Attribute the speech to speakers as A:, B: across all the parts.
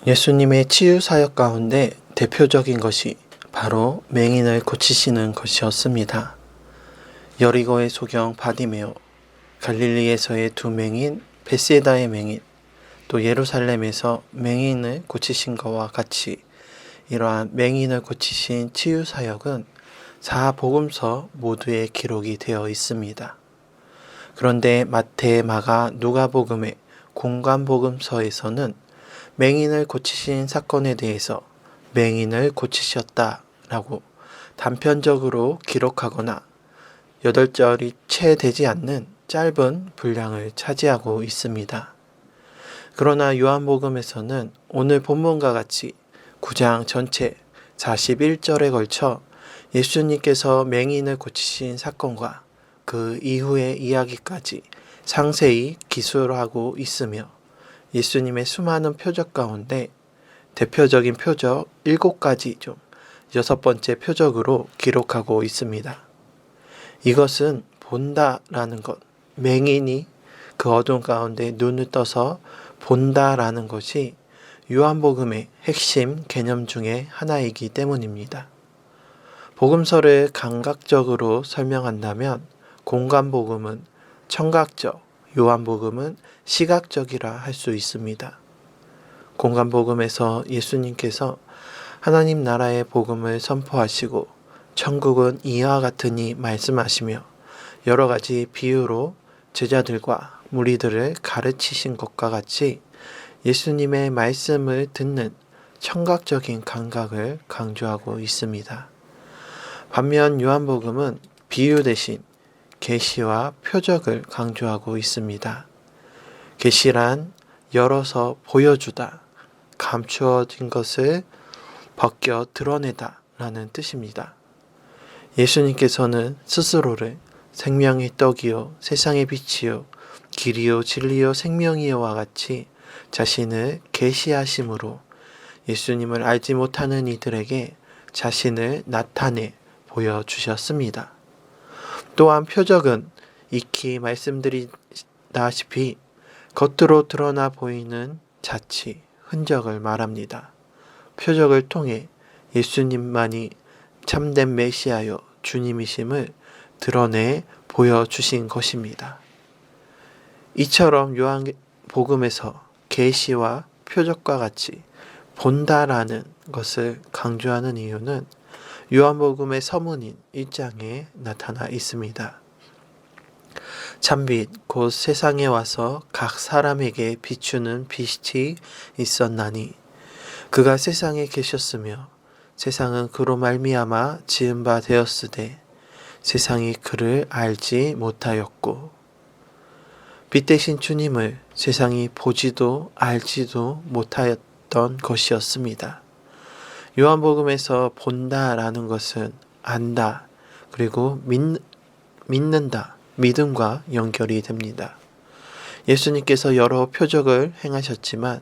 A: 예수님의 치유 사역 가운데 대표적인 것이 바로 맹인을 고치시는 것이었습니다. 여리고의 소경 바디메오, 갈릴리에서의 두 맹인, 벳세다의 맹인, 또 예루살렘에서 맹인을 고치신 것과 같이 이러한 맹인을 고치신 치유 사역은 사복음서 모두에 기록이 되어 있습니다. 그런데 마태, 마가, 누가복음의 공관복음서에서는 맹인을 고치신 사건에 대해서 맹인을 고치셨다라고 단편적으로 기록하거나 8절이 채 되지 않는 짧은 분량을 차지하고 있습니다. 그러나 요한복음에서는 오늘 본문과 같이 9장 전체 41절에 걸쳐 예수님께서 맹인을 고치신 사건과 그 이후의 이야기까지 상세히 기술하고 있으며 예수님의 수많은 표적 가운데 대표적인 표적 7가지 중 6번째 표적으로 기록하고 있습니다. 이것은 본다라는 것, 맹인이 그 어두운 가운데 눈을 떠서 본다라는 것이 요한복음의 핵심 개념 중에 하나이기 때문입니다. 복음서를 감각적으로 설명한다면 공관복음은 청각적, 요한복음은 시각적이라 할 수 있습니다. 공관복음에서 예수님께서 하나님 나라의 복음을 선포하시고 천국은 이와 같으니 말씀하시며 여러 가지 비유로 제자들과 무리들을 가르치신 것과 같이 예수님의 말씀을 듣는 청각적인 감각을 강조하고 있습니다. 반면 요한복음은 비유 대신 계시와 표적을 강조하고 있습니다. 계시란 열어서 보여주다, 감추어진 것을 벗겨 드러내다 라는 뜻입니다. 예수님께서는 스스로를 생명의 떡이요 세상의 빛이요 길이요 진리요 생명이요와 같이 자신을 계시하심으로 예수님을 알지 못하는 이들에게 자신을 나타내 보여주셨습니다. 또한 표적은 익히 말씀드리다시피 겉으로 드러나 보이는 자취, 흔적을 말합니다. 표적을 통해 예수님만이 참된 메시아요 주님이심을 드러내 보여주신 것입니다. 이처럼 요한복음에서 계시와 표적과 같이 본다라는 것을 강조하는 이유는 요한복음의 서문인 1장에 나타나 있습니다. 참빛 곧 세상에 와서 각 사람에게 비추는 빛이 있었나니 그가 세상에 계셨으며 세상은 그로 말미암아 지은 바 되었으되 세상이 그를 알지 못하였고 빛 대신 주님을 세상이 보지도 알지도 못하였던 것이었습니다. 요한복음에서 본다라는 것은 안다 그리고 믿는다 믿음과 연결이 됩니다. 예수님께서 여러 표적을 행하셨지만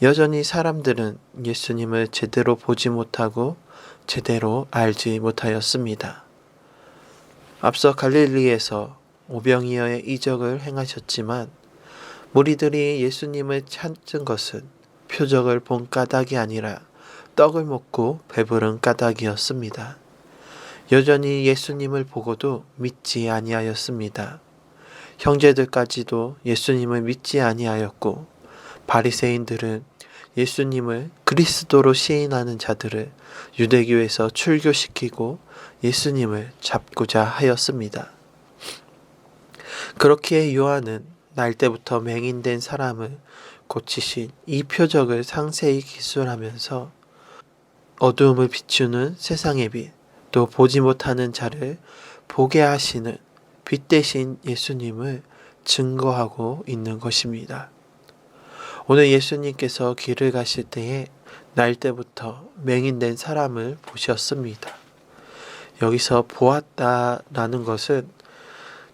A: 여전히 사람들은 예수님을 제대로 보지 못하고 제대로 알지 못하였습니다. 앞서 갈릴리에서 오병이어의 이적을 행하셨지만 무리들이 예수님을 찾은 것은 표적을 본 까닭이 아니라 떡을 먹고 배부른 까닭이었습니다. 여전히 예수님을 보고도 믿지 아니하였습니다. 형제들까지도 예수님을 믿지 아니하였고 바리새인들은 예수님을 그리스도로 시인하는 자들을 유대교에서 출교시키고 예수님을 잡고자 하였습니다. 그렇기에 요한은 날 때부터 맹인된 사람을 고치신 이 표적을 상세히 기술하면서 어두움을 비추는 세상의 빛, 또 보지 못하는 자를 보게 하시는 빛 대신 예수님을 증거하고 있는 것입니다. 오늘 예수님께서 길을 가실 때에 날 때부터 맹인된 사람을 보셨습니다. 여기서 보았다라는 것은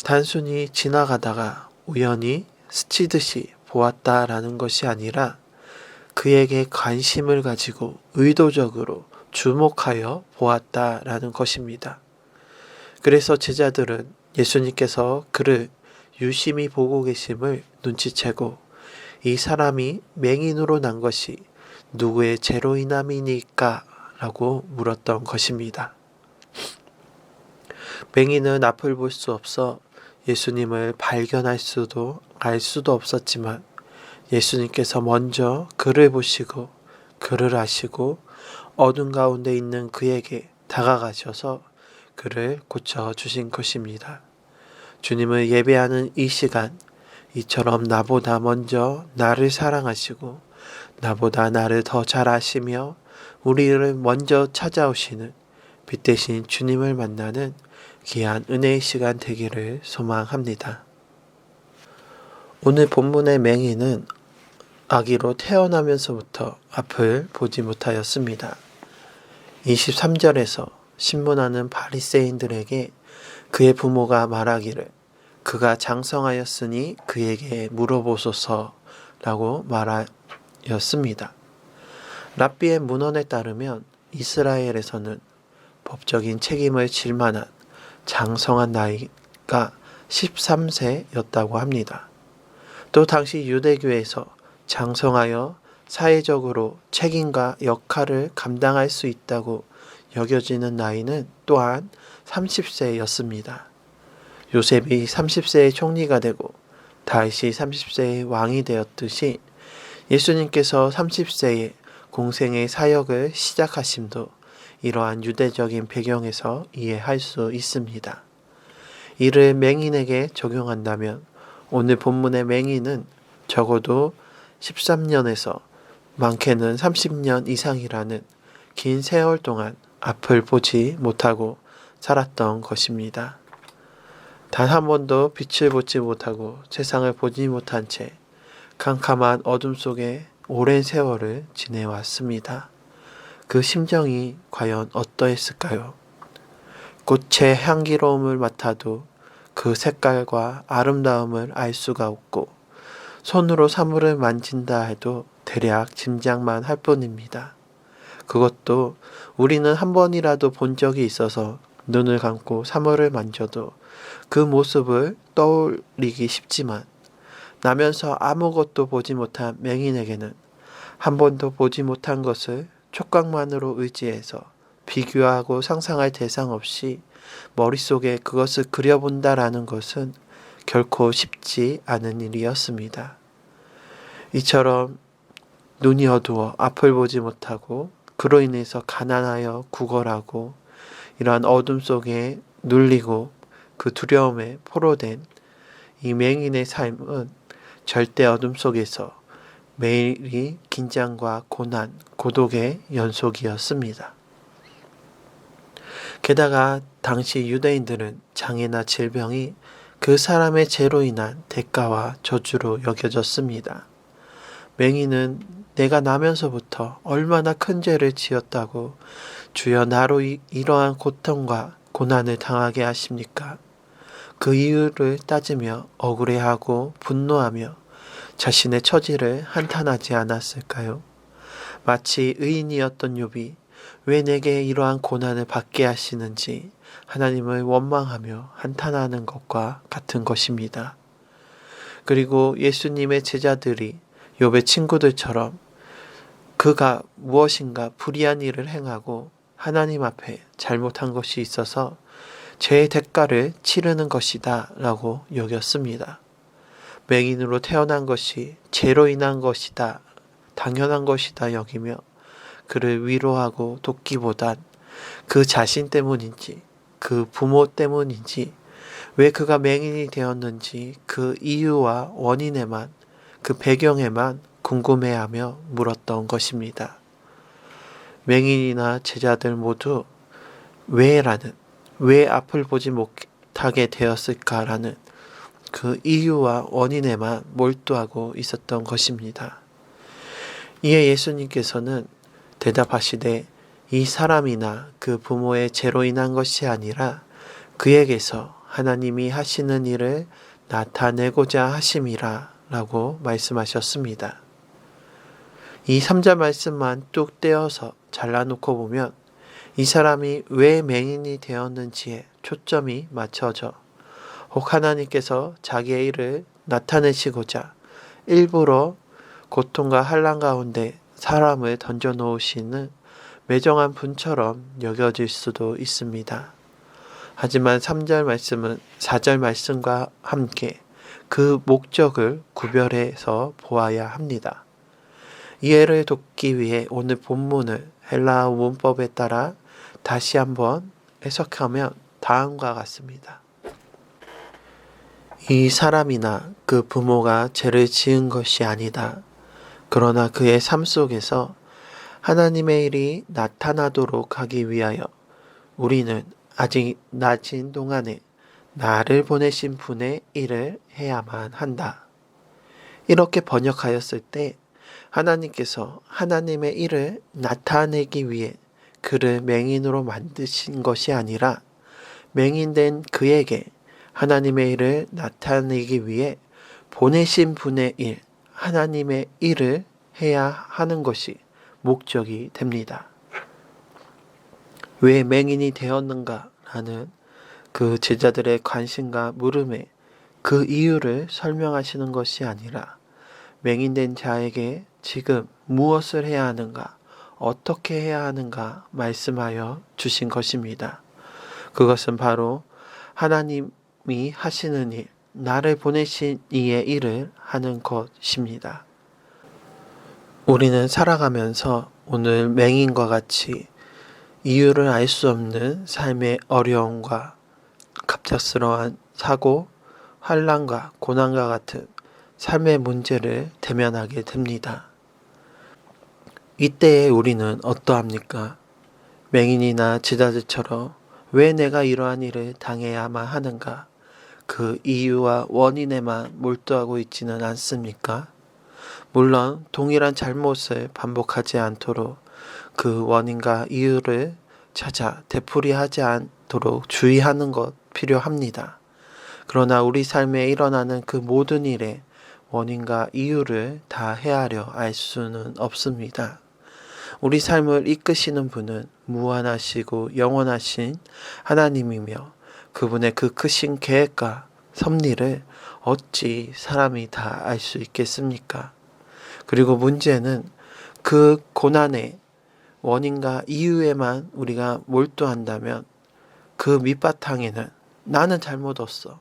A: 단순히 지나가다가 우연히 스치듯이 보았다라는 것이 아니라 그에게 관심을 가지고 의도적으로 주목하여 보았다라는 것입니다. 그래서 제자들은 예수님께서 그를 유심히 보고 계심을 눈치채고 이 사람이 맹인으로 난 것이 누구의 죄로 인함이니까? 라고 물었던 것입니다. 맹인은 앞을 볼 수 없어 예수님을 발견할 수도 알 수도 없었지만 예수님께서 먼저 그를 보시고 그를 아시고 어둠 가운데 있는 그에게 다가가셔서 그를 고쳐주신 것입니다. 주님을 예배하는 이 시간, 이처럼 나보다 먼저 나를 사랑하시고 나보다 나를 더 잘 아시며 우리를 먼저 찾아오시는 빛 대신 주님을 만나는 귀한 은혜의 시간 되기를 소망합니다. 오늘 본문의 맹인은 아기로 태어나면서부터 앞을 보지 못하였습니다. 23절에서 신문하는 바리새인들에게 그의 부모가 말하기를 그가 장성하였으니 그에게 물어보소서라고 말하였습니다. 랍비의 문헌에 따르면 이스라엘에서는 법적인 책임을 질 만한 장성한 나이가 13세였다고 합니다. 또 당시 유대교에서 장성하여 사회적으로 책임과 역할을 감당할 수 있다고 여겨지는 나이는 또한 30세였습니다. 요셉이 30세의 총리가 되고 다윗이 30세의 왕이 되었듯이 예수님께서 30세에 공생의 사역을 시작하심도 이러한 유대적인 배경에서 이해할 수 있습니다. 이를 맹인에게 적용한다면 오늘 본문의 맹인은 적어도 13년에서 많게는 30년 이상이라는 긴 세월 동안 앞을 보지 못하고 살았던 것입니다. 단 한 번도 빛을 보지 못하고 세상을 보지 못한 채 캄캄한 어둠 속에 오랜 세월을 지내왔습니다. 그 심정이 과연 어떠했을까요? 꽃의 향기로움을 맡아도 그 색깔과 아름다움을 알 수가 없고 손으로 사물을 만진다 해도 대략 짐작만 할 뿐입니다. 그것도 우리는 한 번이라도 본 적이 있어서 눈을 감고 사물을 만져도 그 모습을 떠올리기 쉽지만 나면서 아무것도 보지 못한 맹인에게는 한 번도 보지 못한 것을 촉각만으로 의지해서 비교하고 상상할 대상 없이 머릿속에 그것을 그려본다라는 것은 결코 쉽지 않은 일이었습니다. 이처럼 눈이 어두워 앞을 보지 못하고 그로 인해서 가난하여 구걸하고 이러한 어둠 속에 눌리고 그 두려움에 포로된 이 맹인의 삶은 절대 어둠 속에서 매일이 긴장과 고난, 고독의 연속이었습니다. 게다가 당시 유대인들은 장애나 질병이 그 사람의 죄로 인한 대가와 저주로 여겨졌습니다. 맹인은 내가 나면서부터 얼마나 큰 죄를 지었다고 주여 나로 이러한 고통과 고난을 당하게 하십니까? 그 이유를 따지며 억울해하고 분노하며 자신의 처지를 한탄하지 않았을까요? 마치 의인이었던 욥이 왜 내게 이러한 고난을 받게 하시는지 하나님을 원망하며 한탄하는 것과 같은 것입니다. 그리고 예수님의 제자들이 욥의 친구들처럼 그가 무엇인가 불의한 일을 행하고 하나님 앞에 잘못한 것이 있어서 죄의 대가를 치르는 것이다 라고 여겼습니다. 맹인으로 태어난 것이 죄로 인한 것이다, 당연한 것이다 여기며 그를 위로하고 돕기보단 그 자신 때문인지 그 부모 때문인지 왜 그가 맹인이 되었는지 그 이유와 원인에만 그 배경에만 궁금해하며 물었던 것입니다. 맹인이나 제자들 모두 왜 앞을 보지 못하게 되었을까라는 그 이유와 원인에만 몰두하고 있었던 것입니다. 이에 예수님께서는 대답하시되 이 사람이나 그 부모의 죄로 인한 것이 아니라 그에게서 하나님이 하시는 일을 나타내고자 하심이라 라고 말씀하셨습니다. 이 3절 말씀만 뚝 떼어서 잘라놓고 보면 이 사람이 왜 맹인이 되었는지에 초점이 맞춰져 혹 하나님께서 자기의 일을 나타내시고자 일부러 고통과 환난 가운데 사람을 던져 놓으시는 매정한 분처럼 여겨질 수도 있습니다. 하지만 3절 말씀은 4절 말씀과 함께 그 목적을 구별해서 보아야 합니다. 이해를 돕기 위해 오늘 본문을 헬라어 문법에 따라 다시 한번 해석하면 다음과 같습니다. 이 사람이나 그 부모가 죄를 지은 것이 아니다. 그러나 그의 삶 속에서 하나님의 일이 나타나도록 하기 위하여 우리는 아직 낮은 동안에 나를 보내신 분의 일을 해야만 한다. 이렇게 번역하였을 때 하나님께서 하나님의 일을 나타내기 위해 그를 맹인으로 만드신 것이 아니라 맹인된 그에게 하나님의 일을 나타내기 위해 보내신 분의 일, 하나님의 일을 해야 하는 것이 목적이 됩니다. 왜 맹인이 되었는가 라는 그 제자들의 관심과 물음에 그 이유를 설명하시는 것이 아니라 맹인된 자에게 지금 무엇을 해야 하는가, 어떻게 해야 하는가 말씀하여 주신 것입니다. 그것은 바로 하나님이 하시는 일, 나를 보내신 이의 일을 하는 것입니다. 우리는 살아가면서 오늘 맹인과 같이 이유를 알 수 없는 삶의 어려움과 갑작스러운 사고, 환난과 고난과 같은 삶의 문제를 대면하게 됩니다. 이때에 우리는 어떠합니까? 맹인이나 제자들처럼 왜 내가 이러한 일을 당해야만 하는가? 그 이유와 원인에만 몰두하고 있지는 않습니까? 물론 동일한 잘못을 반복하지 않도록 그 원인과 이유를 찾아 되풀이하지 않도록 주의하는 것 필요합니다. 그러나 우리 삶에 일어나는 그 모든 일에 원인과 이유를 다 헤아려 알 수는 없습니다. 우리 삶을 이끄시는 분은 무한하시고 영원하신 하나님이며 그분의 그 크신 계획과 섭리를 어찌 사람이 다 알 수 있겠습니까? 그리고 문제는 그 고난의 원인과 이유에만 우리가 몰두한다면 그 밑바탕에는 나는 잘못 없어,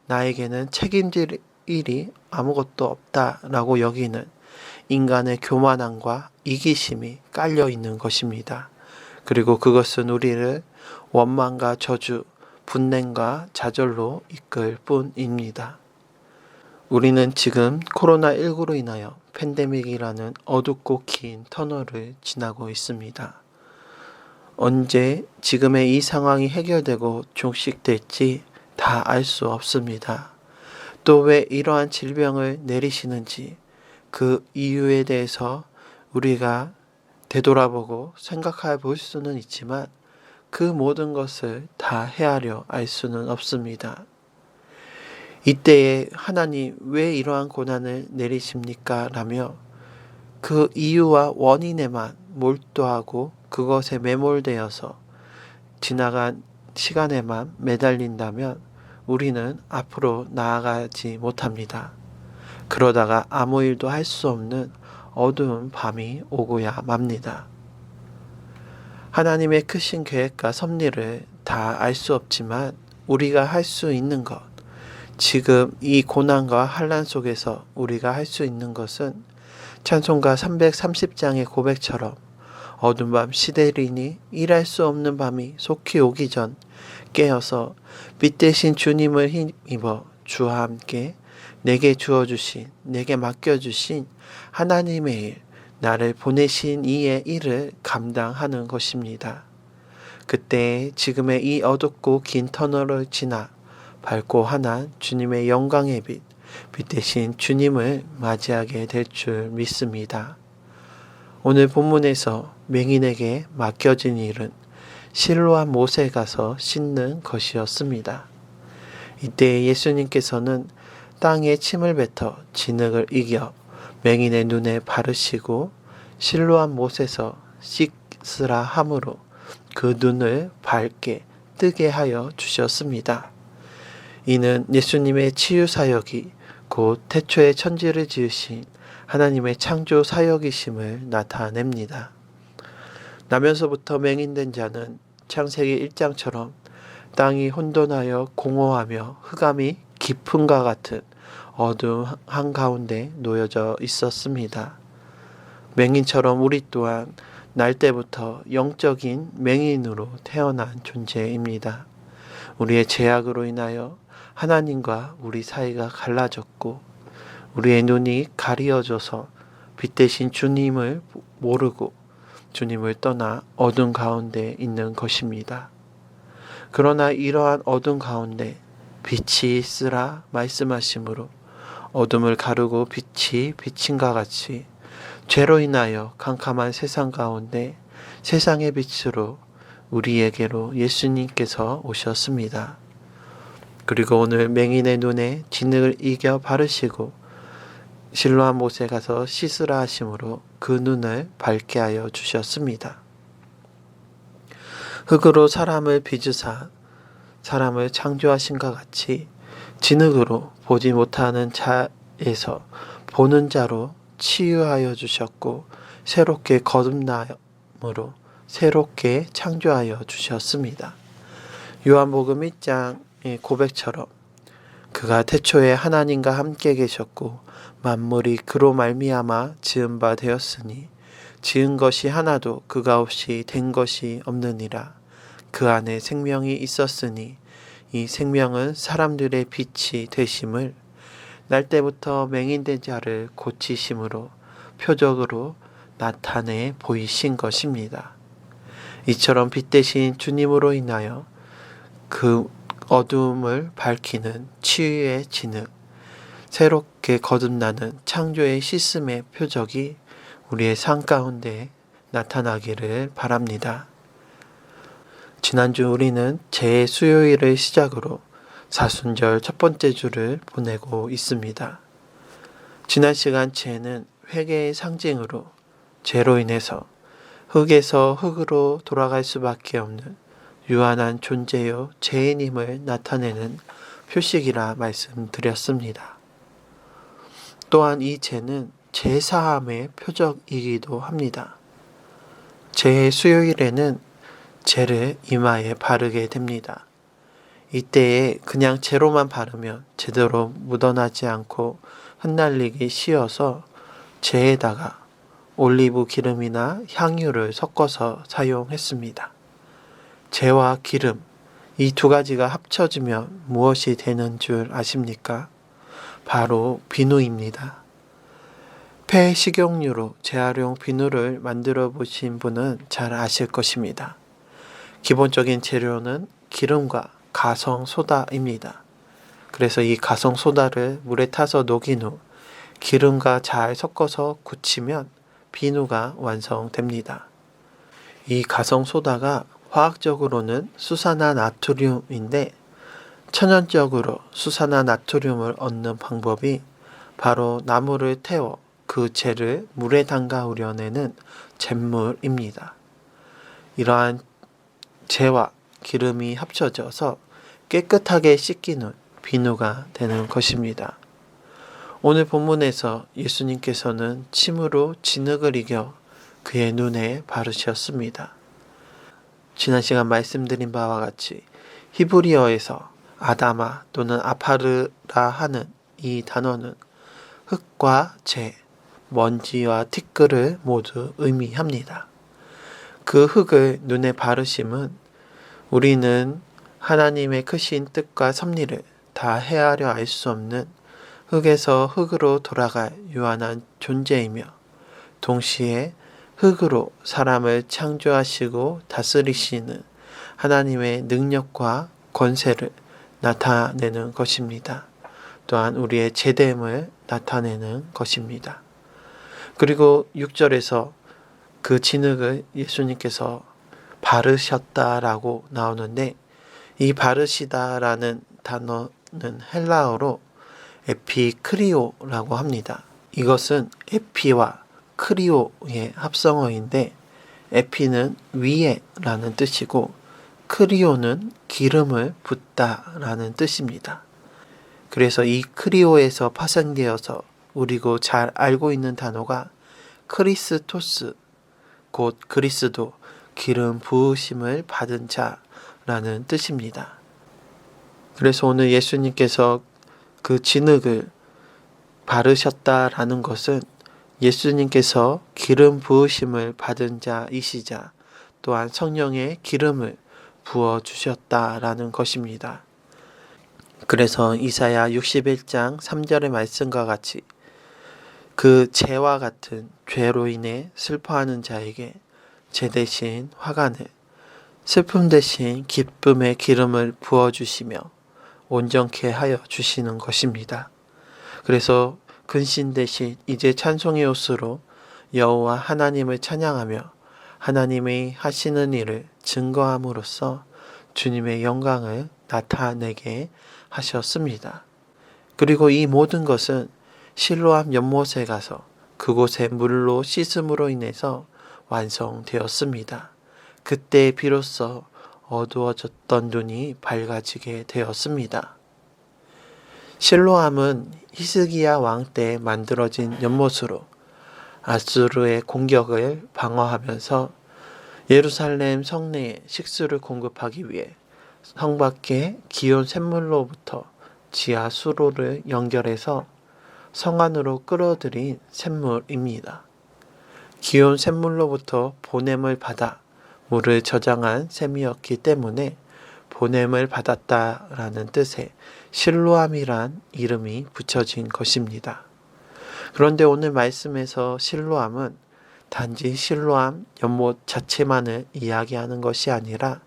A: 나에게는 책임질 일이 아무것도 없다라고 여기는 인간의 교만함과 이기심이 깔려 있는 것입니다. 그리고 그것은 우리를 원망과 저주, 분냄과 좌절로 이끌 뿐입니다. 우리는 지금 코로나19로 인하여 팬데믹이라는 어둡고 긴 터널을 지나고 있습니다. 언제 지금의 이 상황이 해결되고 종식될지 다 알 수 없습니다. 또 왜 이러한 질병을 내리시는지 그 이유에 대해서 우리가 되돌아보고 생각해 볼 수는 있지만 그 모든 것을 다 헤아려 알 수는 없습니다. 이때에 하나님 왜 이러한 고난을 내리십니까? 라며 그 이유와 원인에만 몰두하고 그것에 매몰되어서 지나간 시간에만 매달린다면 우리는 앞으로 나아가지 못합니다. 그러다가 아무 일도 할 수 없는 어두운 밤이 오고야 맙니다. 하나님의 크신 계획과 섭리를 다 알 수 없지만 우리가 할 수 있는 것, 지금 이 고난과 환난 속에서 우리가 할 수 있는 것은 찬송가 330장의 고백처럼 어두운 밤 시대리니 일할 수 없는 밤이 속히 오기 전 깨어서 빛 대신 주님을 힘입어 주와 함께 내게 주어주신, 내게 맡겨주신 하나님의 일, 나를 보내신 이의 일을 감당하는 것입니다. 그때 지금의 이 어둡고 긴 터널을 지나 밝고 환한 주님의 영광의 빛, 빛 대신 주님을 맞이하게 될 줄 믿습니다. 오늘 본문에서 맹인에게 맡겨진 일은 실로암 못에 가서 씻는 것이었습니다. 이때 예수님께서는 땅에 침을 뱉어 진흙을 이겨 맹인의 눈에 바르시고 실로암 못에서 씻으라 함으로 그 눈을 밝게 뜨게 하여 주셨습니다. 이는 예수님의 치유 사역이 곧 태초에 천지를 지으신 하나님의 창조 사역이심을 나타냅니다. 나면서부터 맹인된 자는 창세기 1장처럼 땅이 혼돈하여 공허하며 흑암이 깊음과 같은 어두운 한가운데 놓여져 있었습니다. 맹인처럼 우리 또한 날 때부터 영적인 맹인으로 태어난 존재입니다. 우리의 죄악으로 인하여 하나님과 우리 사이가 갈라졌고 우리의 눈이 가리어져서 빛 대신 주님을 모르고 주님을 떠나 어둠 가운데 있는 것입니다. 그러나 이러한 어둠 가운데 빛이 있으라 말씀하심으로 어둠을 가르고 빛이 비침과 같이 죄로 인하여 캄캄한 세상 가운데 세상의 빛으로 우리에게로 예수님께서 오셨습니다. 그리고 오늘 맹인의 눈에 진흙을 이겨 바르시고 실로암 못에 가서 씻으라 하심으로 그 눈을 밝게 하여 주셨습니다. 흙으로 사람을 빚으사 사람을 창조하신과 같이 진흙으로 보지 못하는 자에서 보는 자로 치유하여 주셨고 새롭게 거듭남으로 새롭게 창조하여 주셨습니다. 요한복음 1장의 고백처럼 그가 태초에 하나님과 함께 계셨고 만물이 그로 말미암아 지은 바 되었으니 지은 것이 하나도 그가 없이 된 것이 없느니라. 그 안에 생명이 있었으니 이 생명은 사람들의 빛이 되심을 날 때부터 맹인된 자를 고치심으로 표적으로 나타내 보이신 것입니다. 이처럼 빛 대신 주님으로 인하여 그 어둠을 밝히는 치유의 진흙, 새롭게 거듭나는 창조의 씻음의 표적이 우리의 삶 가운데 나타나기를 바랍니다. 지난주 우리는 제 수요일을 시작으로 사순절 첫 번째 주를 보내고 있습니다. 지난 시간 죄는 회개의 상징으로 죄로 인해서 흙에서 흙으로 돌아갈 수밖에 없는 유한한 존재요 죄인임을 나타내는 표식이라 말씀드렸습니다. 또한 이 죄는 죄사함의 표적이기도 합니다. 제 수요일에는 죄를 이마에 바르게 됩니다. 이때에 그냥 재로만 바르면 제대로 묻어나지 않고 흩날리기 쉬워서 재에다가 올리브 기름이나 향유를 섞어서 사용했습니다. 재와 기름, 이 두 가지가 합쳐지면 무엇이 되는 줄 아십니까? 바로 비누입니다. 폐 식용유로 재활용 비누를 만들어 보신 분은 잘 아실 것입니다. 기본적인 재료는 기름과 가성소다입니다. 그래서 이 가성소다를 물에 타서 녹인 후 기름과 잘 섞어서 굳히면 비누가 완성됩니다. 이 가성소다가 화학적으로는 수산화나트륨인데 천연적으로 수산화나트륨을 얻는 방법이 바로 나무를 태워 그 재를 물에 담가 우려내는 잿물입니다. 이러한 재와 기름이 합쳐져서 깨끗하게 씻긴 후 비누가 되는 것입니다. 오늘 본문에서 예수님께서는 침으로 진흙을 이겨 그의 눈에 바르셨습니다. 지난 시간 말씀드린 바와 같이 히브리어에서 아다마 또는 아파르라 하는 이 단어는 흙과 재, 먼지와 티끌을 모두 의미합니다. 그 흙을 눈에 바르심은 우리는 하나님의 크신 뜻과 섭리를 다 헤아려 알 수 없는 흙에서 흙으로 돌아갈 유한한 존재이며 동시에 흙으로 사람을 창조하시고 다스리시는 하나님의 능력과 권세를 나타내는 것입니다. 또한 우리의 제됨을 나타내는 것입니다. 그리고 6절에서 그 진흙을 예수님께서 바르셨다라고 나오는데 이 바르시다라는 단어는 헬라어로 에피크리오라고 합니다. 이것은 에피와 크리오의 합성어인데 에피는 위에라는 뜻이고 크리오는 기름을 붓다라는 뜻입니다. 그래서 이 크리오에서 파생되어서 우리고 잘 알고 있는 단어가 크리스토스, 곧 그리스도, 기름 부으심을 받은 자라는 뜻입니다. 그래서 오늘 예수님께서 그 진흙을 바르셨다라는 것은 예수님께서 기름 부으심을 받은 자이시자 또한 성령의 기름을 부어주셨다라는 것입니다. 그래서 이사야 61장 3절의 말씀과 같이 그 죄와 같은 죄로 인해 슬퍼하는 자에게 죄 대신 화관을, 슬픔 대신 기쁨의 기름을 부어주시며 온전케 하여 주시는 것입니다. 그래서 근신 대신 이제 찬송의 옷으로 여호와 하나님을 찬양하며 하나님의 하시는 일을 증거함으로써 주님의 영광을 나타내게 하셨습니다. 그리고 이 모든 것은 실로암 연못에 가서 그곳에 물로 씻음으로 인해서 완성되었습니다. 그때 비로소 어두워졌던 눈이 밝아지게 되었습니다. 실로암은 히스기야 왕 때 만들어진 연못으로 아수르의 공격을 방어하면서 예루살렘 성내에 식수를 공급하기 위해 성 밖의 기온 샘물로부터 지하 수로를 연결해서 성 안으로 끌어들인 샘물입니다. 기온 샘물로부터 보냄을 받아 물을 저장한 샘이었기 때문에 보냄을 받았다라는 뜻의 실로암이란 이름이 붙여진 것입니다. 그런데 오늘 말씀에서 실로암은 단지 실로암 연못 자체만을 이야기하는 것이 아니라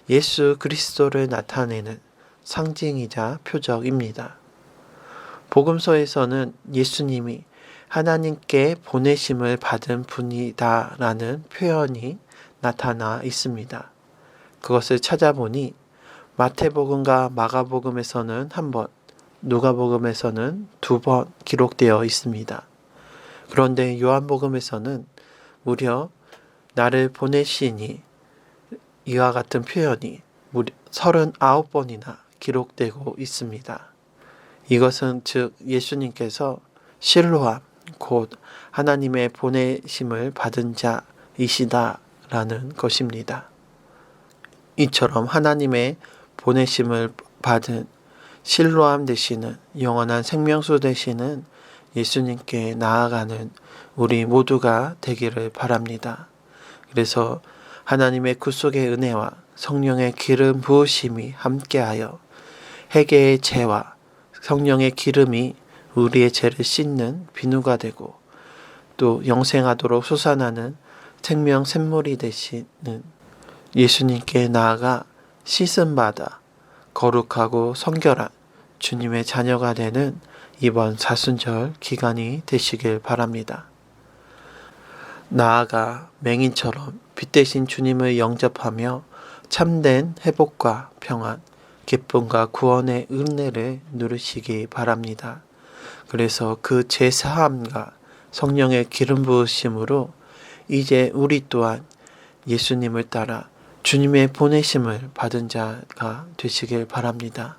A: 예수 그리스도를 나타내는 상징이자 표적입니다. 복음서에서는 예수님이 하나님께 보내심을 받은 분이다라는 표현이 나타나 있습니다. 그것을 찾아보니 마태복음과 마가복음에서는 한 번, 누가복음에서는 2번 기록되어 있습니다. 그런데 요한복음에서는 무려 나를 보내시니 이와 같은 표현이 무려 39번이나 기록되고 있습니다. 이것은 즉 예수님께서 실로암 곧 하나님의 보내심을 받은 자이시다라는 것입니다. 이처럼 하나님의 보내심을 받은 실로암 되시는 영원한 생명수 되시는 예수님께 나아가는 우리 모두가 되기를 바랍니다. 그래서 하나님의 구속의 은혜와 성령의 기름 부으심이 함께하여 회개의 죄와 성령의 기름이 우리의 죄를 씻는 비누가 되고 또 영생하도록 솟아나는 생명 샘물이 되시는 예수님께 나아가 씻음받아 거룩하고 성결한 주님의 자녀가 되는 이번 사순절 기간이 되시길 바랍니다. 나아가 맹인처럼 빛 대신 주님을 영접하며 참된 회복과 평안, 기쁨과 구원의 은혜를 누리시기 바랍니다. 그래서 그 제사함과 성령의 기름 부으심으로 이제 우리 또한 예수님을 따라 주님의 보내심을 받은 자가 되시길 바랍니다.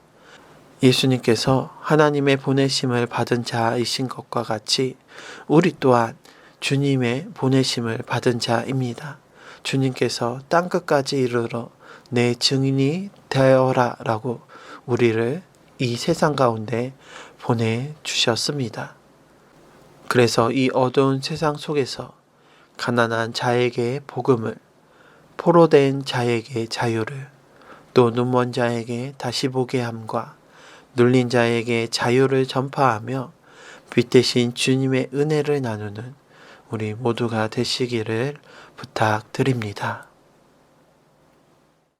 A: 예수님께서 하나님의 보내심을 받은 자이신 것과 같이 우리 또한 주님의 보내심을 받은 자입니다. 주님께서 땅끝까지 이르러 내 증인이 되어라 라고 우리를 이 세상 가운데 보내주셨습니다. 그래서 이 어두운 세상 속에서 가난한 자에게 복음을, 포로된 자에게 자유를, 또 눈먼 자에게 다시 보게 함과 눌린 자에게 자유를 전파하며 빛 대신 주님의 은혜를 나누는 우리 모두가 되시기를 부탁드립니다.